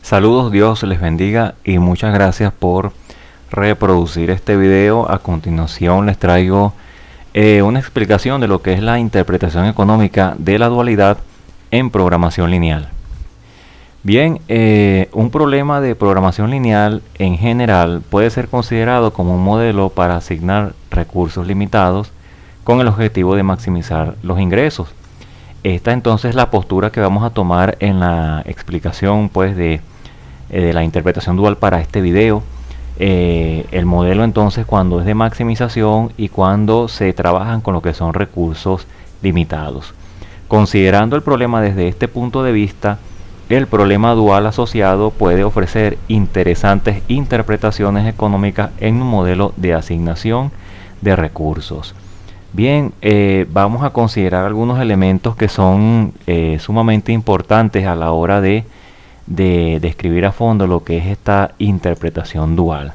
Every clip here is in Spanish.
Saludos, Dios les bendiga y muchas gracias por reproducir este video. A continuación les traigo una explicación de lo que es la interpretación económica de la dualidad en programación lineal. Bien, un problema de programación lineal en general puede ser considerado como un modelo para asignar recursos limitados con el objetivo de maximizar los ingresos. Esta entonces es la postura que vamos a tomar en la explicación pues de la interpretación dual para este video. El modelo entonces cuando es de maximización y cuando se trabajan con lo que son recursos limitados. Considerando el problema desde este punto de vista, el problema dual asociado puede ofrecer interesantes interpretaciones económicas en un modelo de asignación de recursos. Bien, vamos a considerar algunos elementos que son sumamente importantes a la hora de describir a fondo lo que es esta interpretación dual.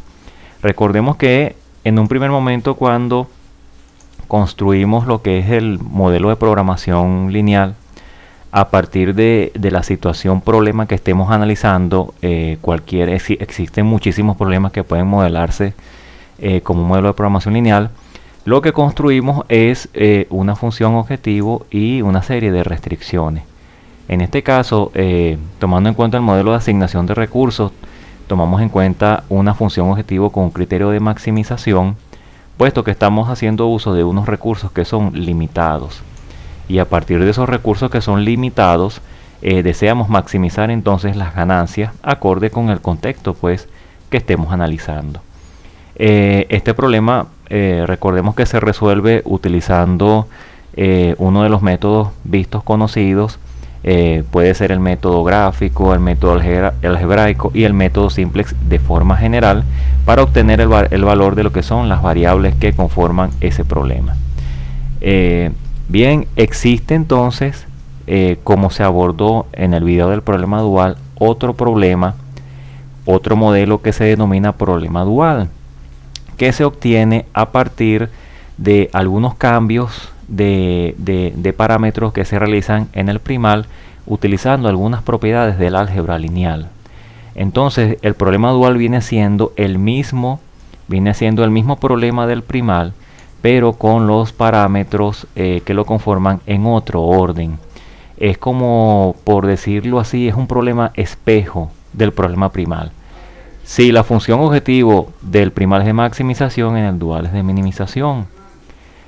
Recordemos que en un primer momento, cuando construimos lo que es el modelo de programación lineal, a partir de la situación problema que estemos analizando, existen muchísimos problemas que pueden modelarse como un modelo de programación lineal. Lo que construimos es una función objetivo y una serie de restricciones. En este caso, tomando en cuenta el modelo de asignación de recursos, tomamos en cuenta una función objetivo con un criterio de maximización, puesto que estamos haciendo uso de unos recursos que son limitados. Y a partir de esos recursos que son limitados, deseamos maximizar entonces las ganancias acorde con el contexto pues que estemos analizando. Este problema recordemos que se resuelve utilizando uno de los métodos vistos conocidos. Puede ser el método gráfico, el método algebraico y el método simplex de forma general, para obtener el valor de lo que son las variables que conforman ese problema. Bien, existe entonces, como se abordó en el video del problema dual, otro modelo que se denomina problema dual, que se obtiene a partir de algunos cambios de parámetros que se realizan en el primal utilizando algunas propiedades del álgebra lineal. Entonces el problema dual viene siendo el mismo problema del primal, pero con los parámetros que lo conforman en otro orden. Es como, por decirlo así, es un problema espejo del problema primal. Si la función objetivo del primal es de maximización, en el dual es de minimización.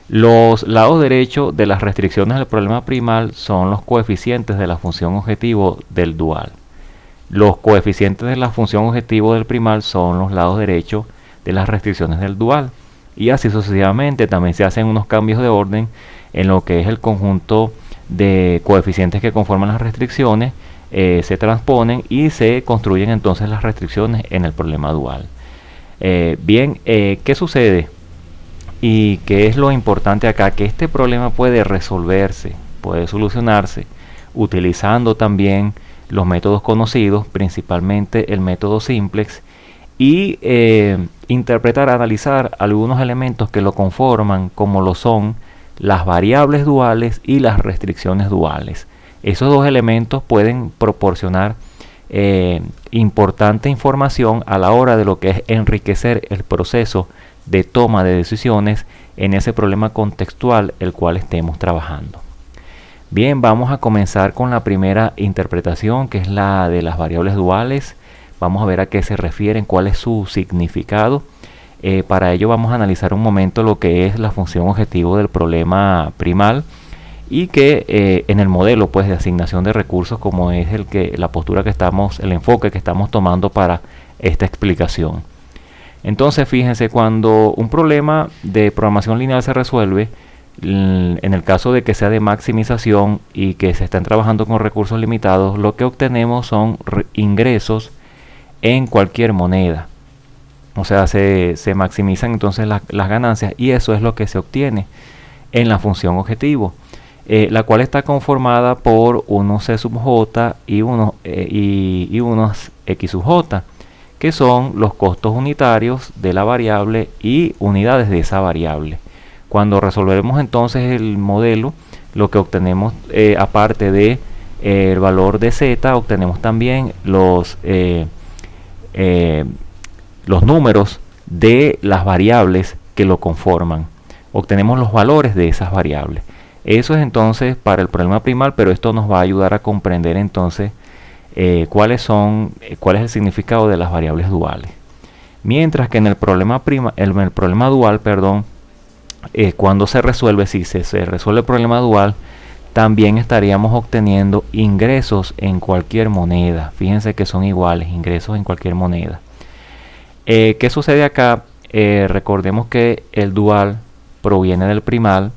Los lados derechos de las restricciones del problema primal son los coeficientes de la función objetivo del dual. Los coeficientes de la función objetivo del primal son los lados derechos de las restricciones del dual. Y así sucesivamente. También se hacen unos cambios de orden en lo que es el conjunto de coeficientes que conforman las restricciones. Se transponen y se construyen entonces las restricciones en el problema dual. Bien, ¿qué sucede? Y qué es lo importante acá, que este problema puede resolverse, puede solucionarse utilizando también los métodos conocidos, principalmente el método simplex, y analizar algunos elementos que lo conforman, como lo son las variables duales y las restricciones duales. Esos dos elementos pueden proporcionar importante información a la hora de lo que es enriquecer el proceso de toma de decisiones en ese problema contextual el cual estemos trabajando. Bien, vamos a comenzar con la primera interpretación, que es la de las variables duales. Vamos a ver a qué se refieren, cuál es su significado. Para ello vamos a analizar un momento lo que es la función objetivo del problema primal, y que en el modelo pues de asignación de recursos, como es el enfoque que estamos tomando para esta explicación. Entonces fíjense, cuando un problema de programación lineal se resuelve, en el caso de que sea de maximización y que se estén trabajando con recursos limitados, lo que obtenemos son ingresos en cualquier moneda. O sea, se maximizan entonces las ganancias, y eso es lo que se obtiene en la función objetivo, la cual está conformada por unos C sub j y unos X sub j, que son los costos unitarios de la variable y unidades de esa variable. Cuando resolvemos entonces el modelo, lo que obtenemos, aparte de el valor de z, obtenemos también los números de las variables que lo conforman. Obtenemos los valores de esas variables. Eso es entonces para el problema primal, pero esto nos va a ayudar a comprender entonces cuál es el significado de las variables duales. Mientras que en el problema dual, cuando se resuelve, si se resuelve el problema dual, también estaríamos obteniendo ingresos en cualquier moneda. Fíjense que son iguales, ingresos en cualquier moneda. ¿Qué sucede acá? Recordemos que el dual proviene del primal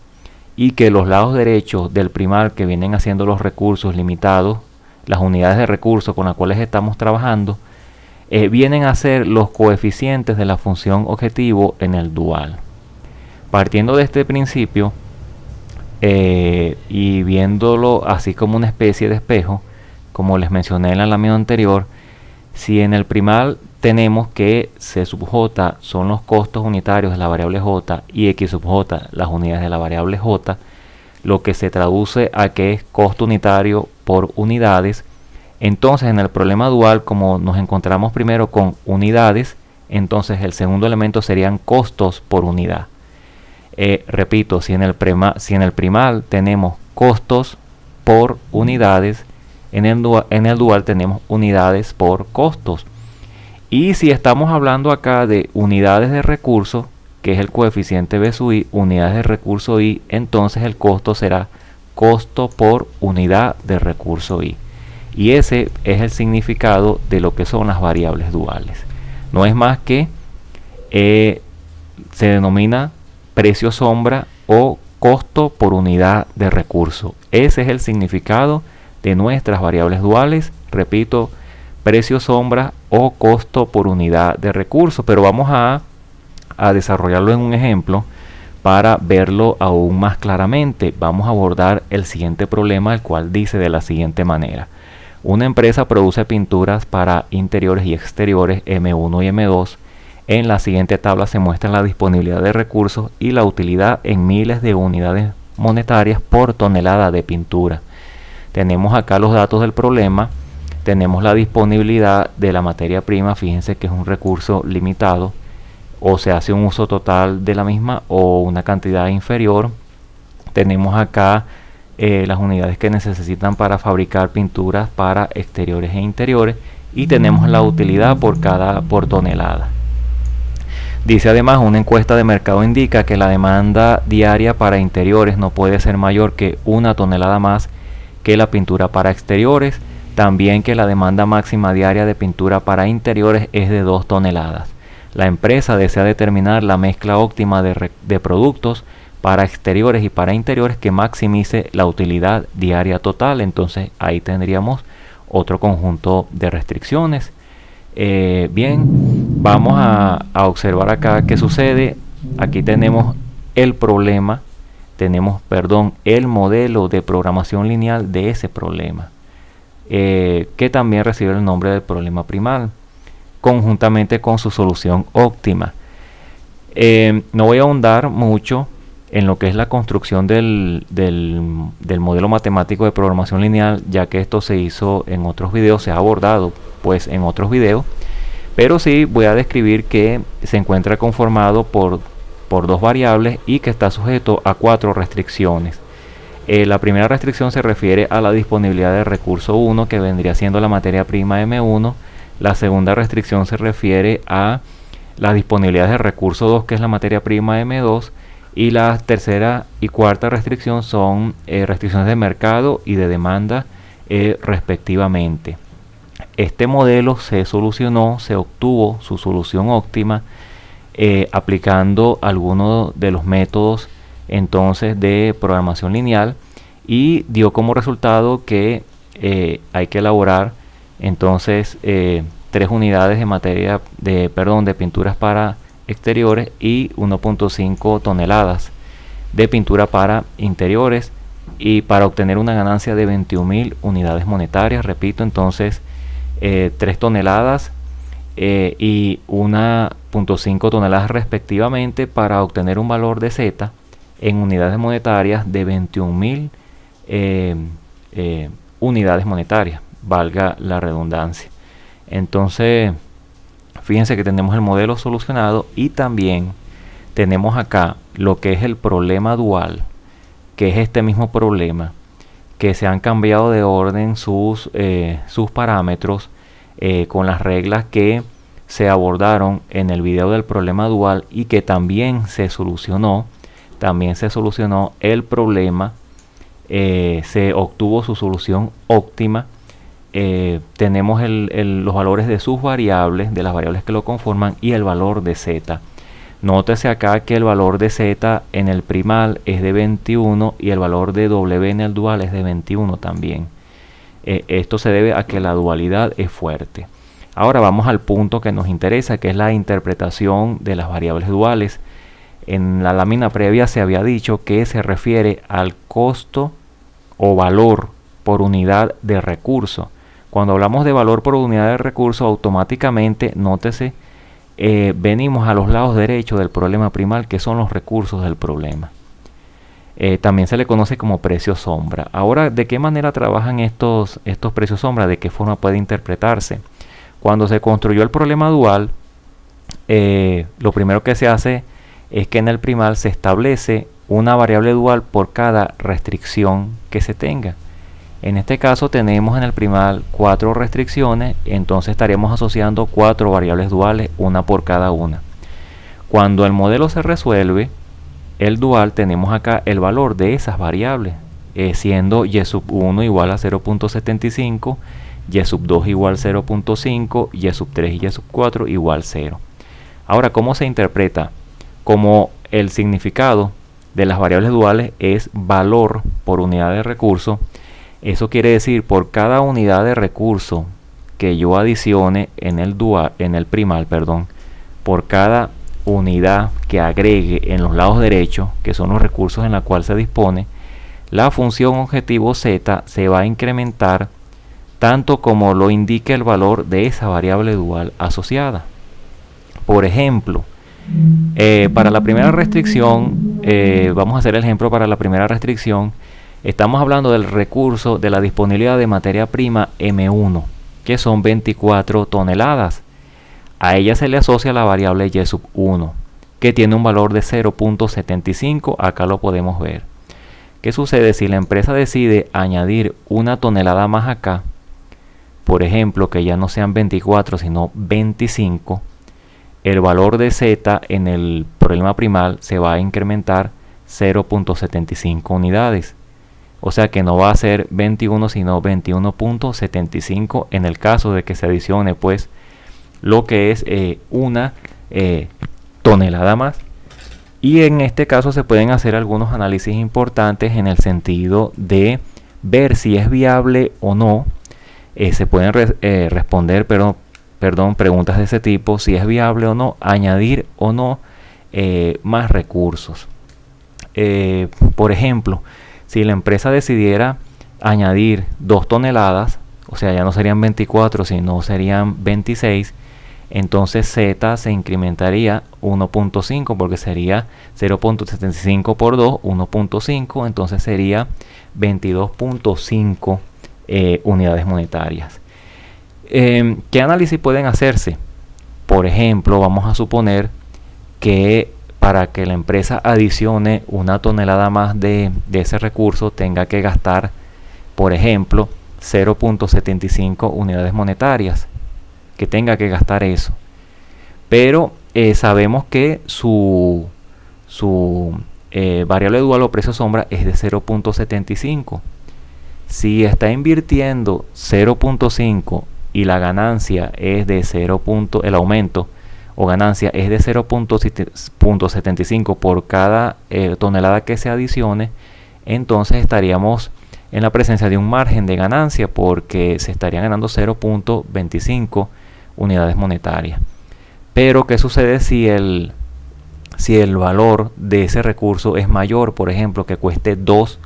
y que los lados derechos del primal, que vienen haciendo los recursos limitados, las unidades de recursos con las cuales estamos trabajando, vienen a ser los coeficientes de la función objetivo en el dual. Partiendo de este principio y viéndolo así como una especie de espejo, como les mencioné en la lámina anterior, si en el primal tenemos que C sub j son los costos unitarios de la variable j y x sub j las unidades de la variable j, lo que se traduce a que es costo unitario por unidades. Entonces en el problema dual, como nos encontramos primero con unidades, entonces el segundo elemento serían costos por unidad. Repito, si en el primal tenemos costos por unidades, en el dual tenemos unidades por costos. Y si estamos hablando acá de unidades de recurso, que es el coeficiente B sub i, unidades de recurso i, entonces el costo será costo por unidad de recurso i. Y ese es el significado de lo que son las variables duales. No es más que se denomina precio sombra o costo por unidad de recurso. Ese es el significado de nuestras variables duales. Repito, precio sombra o costo por unidad de recurso, pero vamos a desarrollarlo en un ejemplo para verlo aún más claramente. Vamos a abordar el siguiente problema, el cual dice de la siguiente manera: una empresa produce pinturas para interiores y exteriores M1 y M2. En la siguiente tabla se muestra la disponibilidad de recursos y la utilidad en miles de unidades monetarias por tonelada de pintura. Tenemos acá los datos del problema. Tenemos la disponibilidad de la materia prima. Fíjense que es un recurso limitado, o se hace un uso total de la misma o una cantidad inferior. Tenemos acá las unidades que necesitan para fabricar pinturas para exteriores e interiores, y tenemos la utilidad por tonelada. Dice además, una encuesta de mercado indica que la demanda diaria para interiores no puede ser mayor que 1 tonelada más que la pintura para exteriores. También que la demanda máxima diaria de pintura para interiores es de 2 toneladas. La empresa desea determinar la mezcla óptima de productos para exteriores y para interiores que maximice la utilidad diaria total. Entonces ahí tendríamos otro conjunto de restricciones. Bien, vamos a observar acá qué sucede. Aquí tenemos el problema, el modelo de programación lineal de ese problema, que también recibe el nombre del problema primal, conjuntamente con su solución óptima. No voy a ahondar mucho en lo que es la construcción del modelo matemático de programación lineal, ya que esto se hizo en otros videos, se ha abordado pues en otros videos, pero sí voy a describir que se encuentra conformado por 2 variables y que está sujeto a 4 restricciones. La primera restricción se refiere a la disponibilidad de recurso 1, que vendría siendo la materia prima M1. La segunda restricción se refiere a la disponibilidad de recurso 2, que es la materia prima M2. Y la tercera y cuarta restricción son restricciones de mercado y de demanda respectivamente. Este modelo se obtuvo su solución óptima aplicando algunos de los métodos entonces de programación lineal, y dio como resultado que hay que elaborar entonces 3 unidades de pinturas para exteriores y 1.5 toneladas de pintura para interiores, y para obtener una ganancia de 21.000 unidades monetarias. Repito, entonces 3 toneladas y 1.5 toneladas respectivamente, para obtener un valor de Z en unidades monetarias de 21.000 unidades monetarias, valga la redundancia. Entonces, fíjense que tenemos el modelo solucionado y también tenemos acá lo que es el problema dual, que es este mismo problema, que se han cambiado de orden sus parámetros con las reglas que se abordaron en el video del problema dual y que también se solucionó el problema, se obtuvo su solución óptima. Tenemos los valores de sus variables, de las variables que lo conforman, y el valor de z. Nótese acá que el valor de z en el primal es de 21 y el valor de w en el dual es de 21 también. Esto se debe a que la dualidad es fuerte. Ahora vamos al punto que nos interesa, que es la interpretación de las variables duales. En la lámina previa se había dicho que se refiere al costo o valor por unidad de recurso. Cuando hablamos de valor por unidad de recurso, automáticamente, nótese, venimos a los lados derechos del problema primal, que son los recursos del problema. También se le conoce como precio sombra. Ahora, ¿de qué manera trabajan estos precios sombra? ¿De qué forma puede interpretarse? Cuando se construyó el problema dual, lo primero que se hace es que en el primal se establece una variable dual por cada restricción que se tenga. En este caso tenemos en el primal 4 restricciones, entonces estaremos asociando 4 variables duales, una por cada una. Cuando el modelo se resuelve, el dual, tenemos acá el valor de esas variables, siendo y sub 1 igual a 0.75, y sub 2 igual a 0.5, y sub 3 y y sub 4 igual a 0. Ahora, ¿cómo se interpreta? Como el significado de las variables duales es valor por unidad de recurso, eso quiere decir por cada unidad de recurso que yo adicione en el primal, por cada unidad que agregue en los lados derechos, que son los recursos en la cual se dispone, la función objetivo z se va a incrementar tanto como lo indique el valor de esa variable dual asociada. Por ejemplo, para la primera restricción, vamos a hacer el ejemplo para la primera restricción. Estamos hablando del recurso de la disponibilidad de materia prima M1, que son 24 toneladas. A ella se le asocia la variable y sub 1, que tiene un valor de 0.75. Acá lo podemos ver. ¿Qué sucede si la empresa decide añadir una tonelada más acá? Por ejemplo, que ya no sean 24, sino 25. El valor de z en el problema primal se va a incrementar 0.75 unidades. O sea que no va a ser 21, sino 21.75 en el caso de que se adicione pues lo que es una tonelada más. Y en este caso se pueden hacer algunos análisis importantes en el sentido de ver si es viable o no. Se pueden responder preguntas de ese tipo, si es viable o no añadir o no más recursos. Por ejemplo, si la empresa decidiera añadir 2 toneladas, o sea, ya no serían 24, sino serían 26, entonces z se incrementaría 1.5, porque sería 0.75 por 2, 1.5, entonces sería 22.5 unidades monetarias. ¿Qué análisis pueden hacerse? Por ejemplo, vamos a suponer que para que la empresa adicione una tonelada más de ese recurso tenga que gastar, por ejemplo, 0.75 unidades monetarias, que tenga que gastar eso. Pero sabemos que su variable dual o precio sombra es de 0.75. Si está invirtiendo 0.5 y la ganancia es de 0. El aumento o ganancia es de 0.75 por cada tonelada que se adicione, entonces estaríamos en la presencia de un margen de ganancia, porque se estarían ganando 0.25 unidades monetarias. Pero ¿qué sucede si el valor de ese recurso es mayor? Por ejemplo, que cueste 2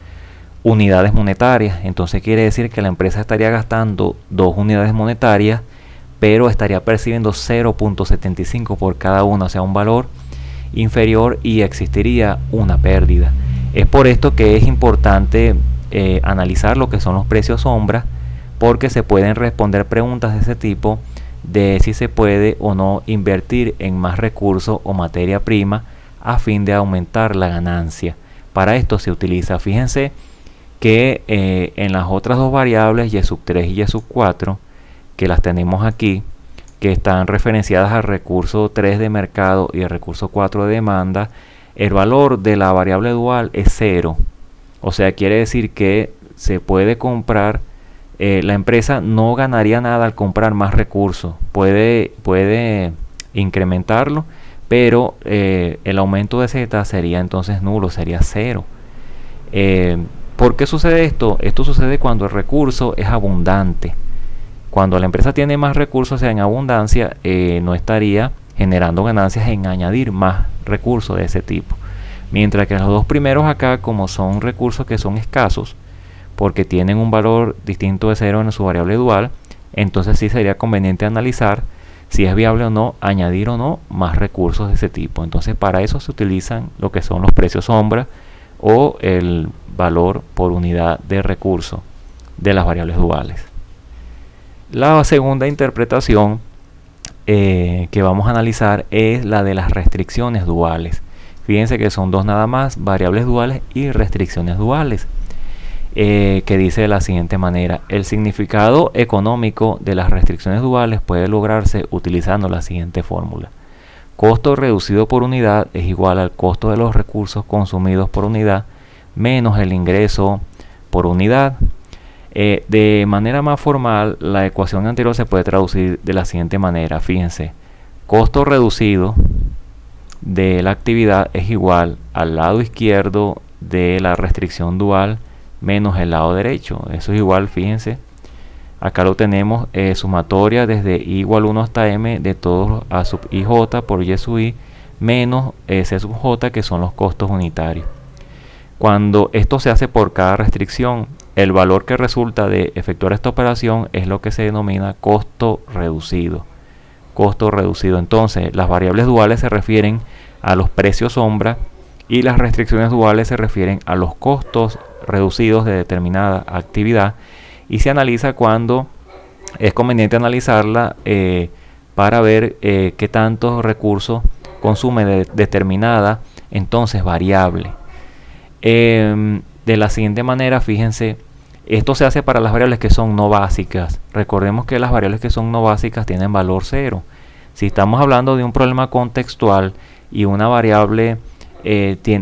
unidades monetarias. Entonces quiere decir que la empresa estaría gastando 2 unidades monetarias, pero estaría percibiendo 0.75 por cada una, o sea, un valor inferior, y existiría una pérdida. Es por esto que es importante analizar lo que son los precios sombra, porque se pueden responder preguntas de ese tipo de si se puede o no invertir en más recursos o materia prima a fin de aumentar la ganancia. Para esto se utiliza, fíjense que en las otras dos variables, y3 y y4, que las tenemos aquí, que están referenciadas al recurso 3 de mercado y el recurso 4 de demanda, el valor de la variable dual es 0. O sea, quiere decir que se puede comprar, la empresa no ganaría nada al comprar más recursos. Puede incrementarlo, pero el aumento de Z sería entonces nulo, sería 0. ¿Por qué sucede esto? Esto sucede cuando el recurso es abundante. Cuando la empresa tiene más recursos, o sea, en abundancia, no estaría generando ganancias en añadir más recursos de ese tipo. Mientras que los dos primeros acá, como son recursos que son escasos, porque tienen un valor distinto de 0 en su variable dual, entonces sí sería conveniente analizar si es viable o no añadir o no más recursos de ese tipo. Entonces para eso se utilizan lo que son los precios sombra o el valor por unidad de recurso de las variables duales. La segunda interpretación que vamos a analizar es la de las restricciones duales. Fíjense que son dos nada más, variables duales y restricciones duales, que dice de la siguiente manera: el significado económico de las restricciones duales puede lograrse utilizando la siguiente fórmula. Costo reducido por unidad es igual al costo de los recursos consumidos por unidad menos el ingreso por unidad. De manera más formal, la ecuación anterior se puede traducir de la siguiente manera. Fíjense, costo reducido de la actividad es igual al lado izquierdo de la restricción dual menos el lado derecho. Eso es igual, fíjense, acá lo tenemos, sumatoria desde i igual 1 hasta m de todo a sub ij por y sub i menos c sub j, que son los costos unitarios. Cuando esto se hace por cada restricción, el valor que resulta de efectuar esta operación es lo que se denomina costo reducido. Costo reducido. Entonces, las variables duales se refieren a los precios sombra y las restricciones duales se refieren a los costos reducidos de determinada actividad, y se analiza cuando es conveniente analizarla para ver qué tantos recursos consume de determinada entonces variable. De la siguiente manera, fíjense, esto se hace para las variables que son no básicas. Recordemos que las variables que son no básicas tienen valor 0. Si estamos hablando de un problema contextual y una variable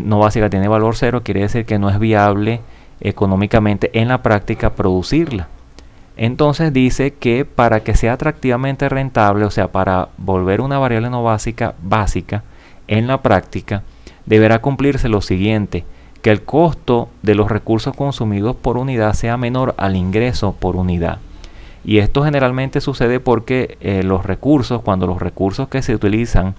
no básica tiene valor 0, quiere decir que no es viable económicamente en la práctica producirla. Entonces dice que para que sea atractivamente rentable, o sea, para volver una variable no básica en la práctica, deberá cumplirse lo siguiente: que el costo de los recursos consumidos por unidad sea menor al ingreso por unidad. Y esto generalmente sucede porque cuando los recursos que se utilizan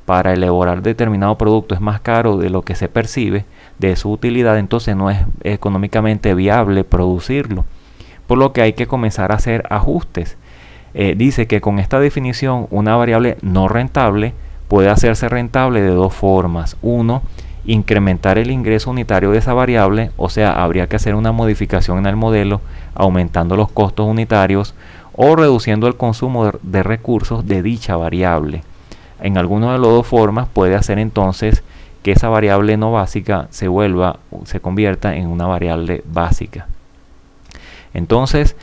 para elaborar determinado producto es más caro de lo que se percibe de su utilidad, entonces no es económicamente viable producirlo, por lo que hay que comenzar a hacer ajustes. Dice que con esta definición una variable no rentable puede hacerse rentable de dos formas. Uno, incrementar el ingreso unitario de esa variable, o sea, habría que hacer una modificación en el modelo aumentando los costos unitarios o reduciendo el consumo de recursos de dicha variable. En alguna de las dos formas puede hacer entonces que esa variable no básica se convierta en una variable básica. Entonces,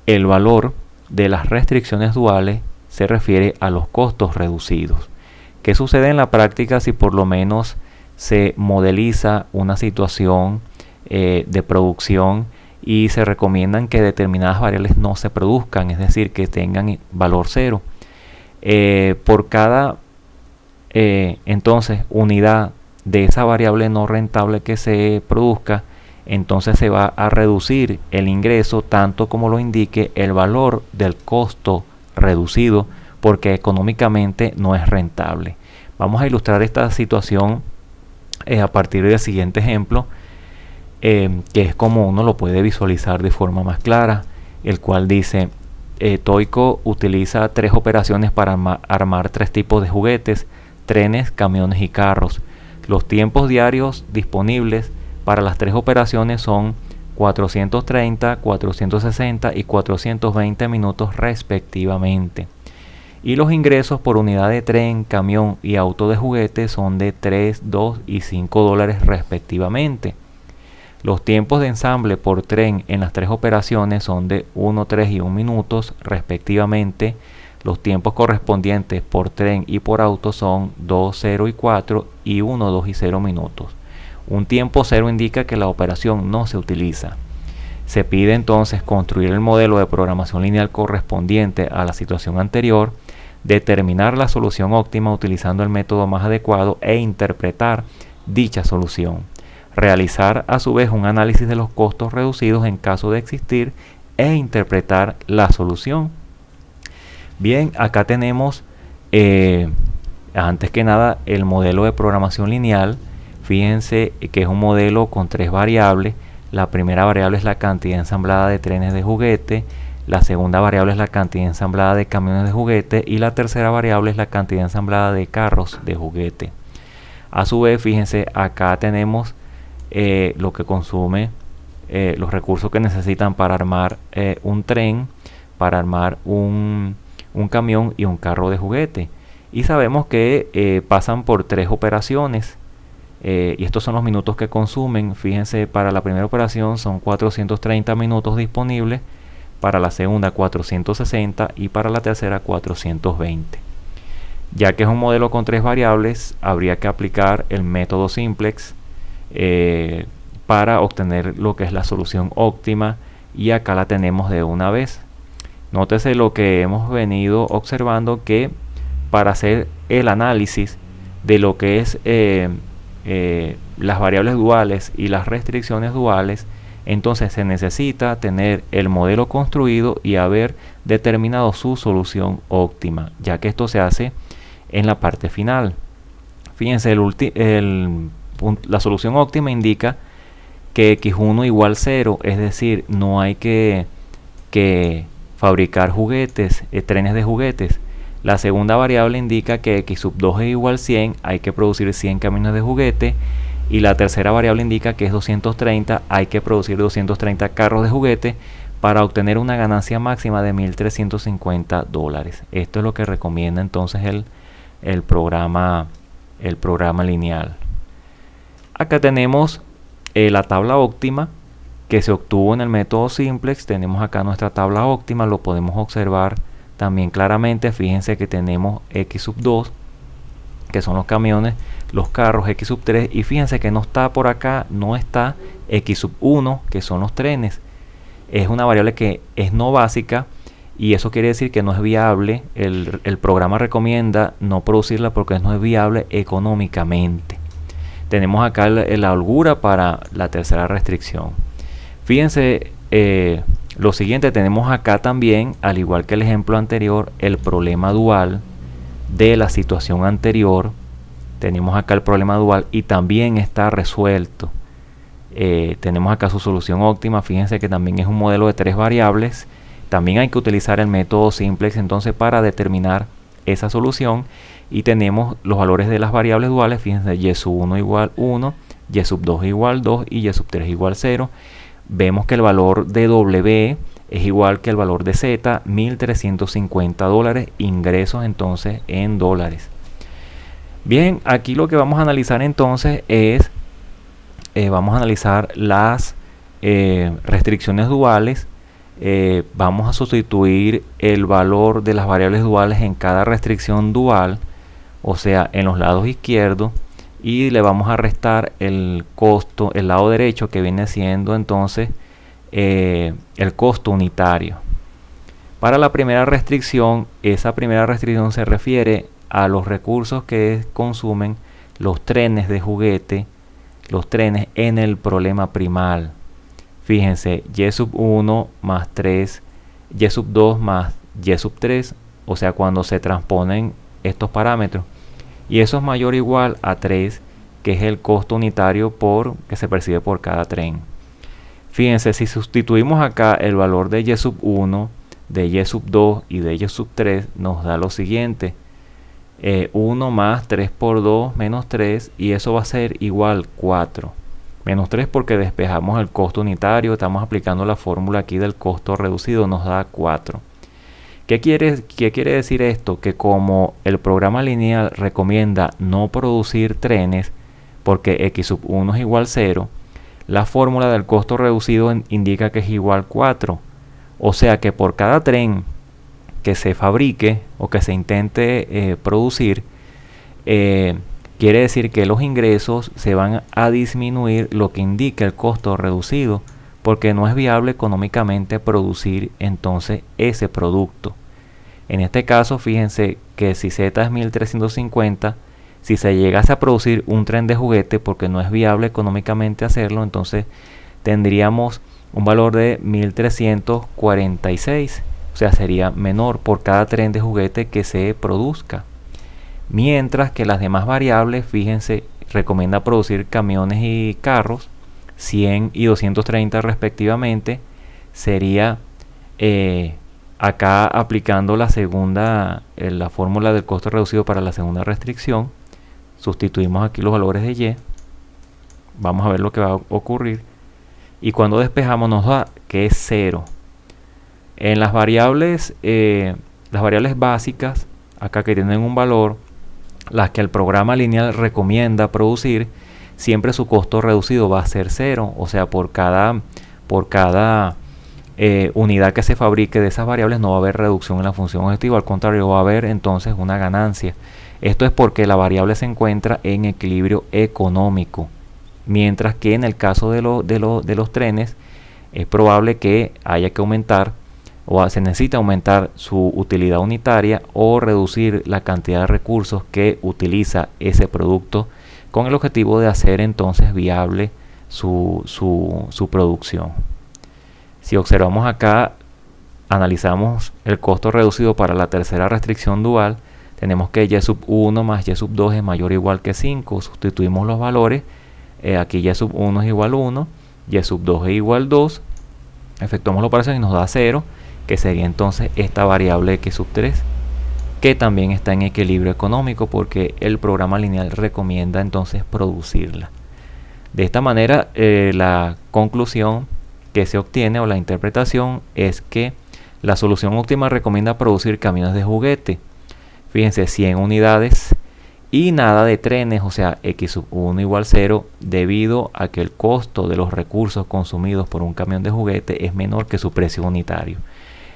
el valor de las restricciones duales se refiere a los costos reducidos. ¿Qué sucede en la práctica si por lo menos se modeliza una situación de producción y se recomiendan que determinadas variables no se produzcan, es decir, que tengan valor 0? Por cada entonces unidad de esa variable no rentable que se produzca, entonces se va a reducir el ingreso tanto como lo indique el valor del costo reducido, porque económicamente no es rentable. Vamos a ilustrar esta situación a partir del siguiente ejemplo, que es como uno lo puede visualizar de forma más clara, el cual dice: Toico utiliza 3 operaciones para armar 3 tipos de juguetes: trenes, camiones y carros. Los tiempos diarios disponibles para las 3 operaciones son 430, 460 y 420 minutos respectivamente. Y los ingresos por unidad de tren, camión y auto de juguete son de 3, 2 y 5 dólares respectivamente. Los tiempos de ensamble por tren en las tres operaciones son de 1, 3 y 1 minutos respectivamente. Los tiempos correspondientes por tren y por auto son 2, 0 y 4 y 1, 2 y 0 minutos. Un tiempo cero indica que la operación no se utiliza. Se pide entonces construir el modelo de programación lineal correspondiente a la situación anterior, determinar la solución óptima utilizando el método más adecuado e interpretar dicha solución. Realizar a su vez un análisis de los costos reducidos en caso de existir e interpretar la solución. Bien, acá tenemos antes que nada el modelo de programación lineal. Fíjense que es un modelo con tres variables. La primera variable es la cantidad ensamblada de trenes de juguete, la segunda variable es la cantidad ensamblada de camiones de juguete y la tercera variable es la cantidad ensamblada de carros de juguete. A su vez, fíjense, acá tenemos lo que consume, los recursos que necesitan para armar un tren, para armar un camión y un carro de juguete. Y sabemos que pasan por tres operaciones. Y estos son los minutos que consumen. Fíjense, para la primera operación son 430 minutos disponibles, para la segunda 460 y para la tercera 420. Ya que es un modelo con tres variables, habría que aplicar el método simplex para obtener lo que es la solución óptima, y acá la tenemos de una vez. Nótese lo que hemos venido observando, que para hacer el análisis de lo que es las variables duales y las restricciones duales, entonces se necesita tener el modelo construido y haber determinado su solución óptima, ya que esto se hace en la parte final. Fíjense, la solución óptima indica que x1 igual 0, es decir, no hay que fabricar juguetes, trenes de juguetes. La segunda variable indica que x2 es igual 100, hay que producir 100 camiones de juguete. Y la tercera variable indica que es 230, hay que producir 230 carros de juguete para obtener una ganancia máxima de 1.350 dólares. Esto es lo que recomienda entonces el programa lineal. Acá tenemos la tabla óptima que se obtuvo en el método simplex. Tenemos acá nuestra tabla óptima, lo podemos observar también claramente. Fíjense que tenemos x2, que son los camiones, los carros, x3, y fíjense que no está por acá, no está x1, que son los trenes. Es una variable que es no básica, y eso quiere decir que no es viable. El programa recomienda no producirla porque no es viable económicamente. Tenemos acá la holgura para la tercera restricción. Fíjense lo siguiente, tenemos acá también, al igual que el ejemplo anterior, el problema dual de la situación anterior. Tenemos acá el problema dual y también está resuelto. Tenemos acá su solución óptima. Fíjense que también es un modelo de tres variables. También hay que utilizar el método simplex entonces para determinar esa solución. Y tenemos los valores de las variables duales. Fíjense, y1 igual 1, y2 igual 2 y y3 igual 0. Vemos que el valor de W es igual que el valor de Z, 1.350 dólares, ingresos entonces en dólares. Bien, aquí lo que vamos a analizar entonces es, vamos a analizar las restricciones duales. Vamos a sustituir el valor de las variables duales en cada restricción dual, o sea, en los lados izquierdos, y le vamos a restar el costo, el lado derecho, que viene siendo entonces el costo unitario. Para la primera restricción, esa primera restricción se refiere a los recursos que consumen los trenes de juguete, los trenes en el problema primal. Fíjense, y1 más 3, y2 más y3, o sea, cuando se transponen estos parámetros, y eso es mayor o igual a 3, que es el costo unitario que se percibe por cada tren. Fíjense, si sustituimos acá el valor de y1, de y2 y de y3, nos da lo siguiente: 1 más 3 por 2 menos 3, y eso va a ser igual 4. Menos 3 porque despejamos el costo unitario, estamos aplicando la fórmula aquí del costo reducido, nos da 4. ¿Qué quiere decir esto? Que como el programa lineal recomienda no producir trenes, porque x sub 1 es igual 0, la fórmula del costo reducido indica que es igual 4. O sea que por cada tren que se fabrique o que se intente producir, quiere decir que los ingresos se van a disminuir, lo que indica el costo reducido, porque no es viable económicamente producir entonces ese producto. En este caso, fíjense que si Z es 1350, si se llegase a producir un tren de juguete, porque no es viable económicamente hacerlo, entonces tendríamos un valor de 1346, o sea, sería menor por cada tren de juguete que se produzca. Mientras que las demás variables, fíjense, recomienda producir camiones y carros, 100 y 230 respectivamente, sería acá aplicando la fórmula del costo reducido para la segunda restricción. Sustituimos aquí los valores de Y, vamos a ver lo que va a ocurrir, y cuando despejamos nos da que es 0. En las variables básicas, acá que tienen un valor, las que el programa lineal recomienda producir, siempre su costo reducido va a ser 0, o sea, por cada unidad que se fabrique de esas variables no va a haber reducción en la función objetiva, al contrario, va a haber entonces una ganancia. Esto es porque la variable se encuentra en equilibrio económico, mientras que en el caso de los trenes es probable que haya que aumentar o se necesita aumentar su utilidad unitaria o reducir la cantidad de recursos que utiliza ese producto, con el objetivo de hacer entonces viable su producción. Si observamos acá, analizamos el costo reducido para la tercera restricción dual, tenemos que y sub 1 más y sub 2 es mayor o igual que 5. Sustituimos los valores, aquí y sub 1 es igual a 1, y sub 2 es igual a 2, efectuamos la operación y nos da 0, que sería entonces esta variable x sub 3, que también está en equilibrio económico porque el programa lineal recomienda entonces producirla. De esta manera, la conclusión que se obtiene o la interpretación es que la solución óptima recomienda producir camiones de juguete. Fíjense, 100 unidades y nada de trenes, o sea, x sub 1 igual 0, debido a que el costo de los recursos consumidos por un camión de juguete es menor que su precio unitario.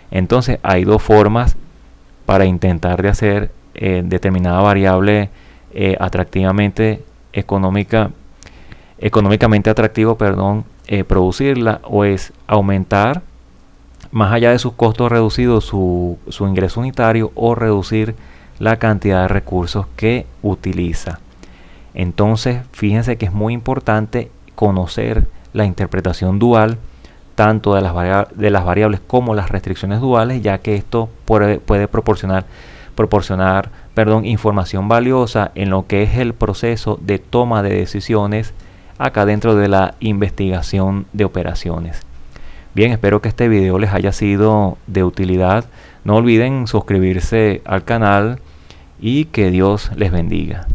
Entonces hay dos formas para intentar de hacer determinada variable económicamente atractivo, producirla, o es aumentar más allá de sus costos reducidos su ingreso unitario, o reducir la cantidad de recursos que utiliza. Entonces fíjense que es muy importante conocer la interpretación dual tanto de las variables como las restricciones duales, ya que esto puede proporcionar información valiosa en lo que es el proceso de toma de decisiones acá dentro de la investigación de operaciones. Bien, espero que este video les haya sido de utilidad. No olviden suscribirse al canal y que Dios les bendiga.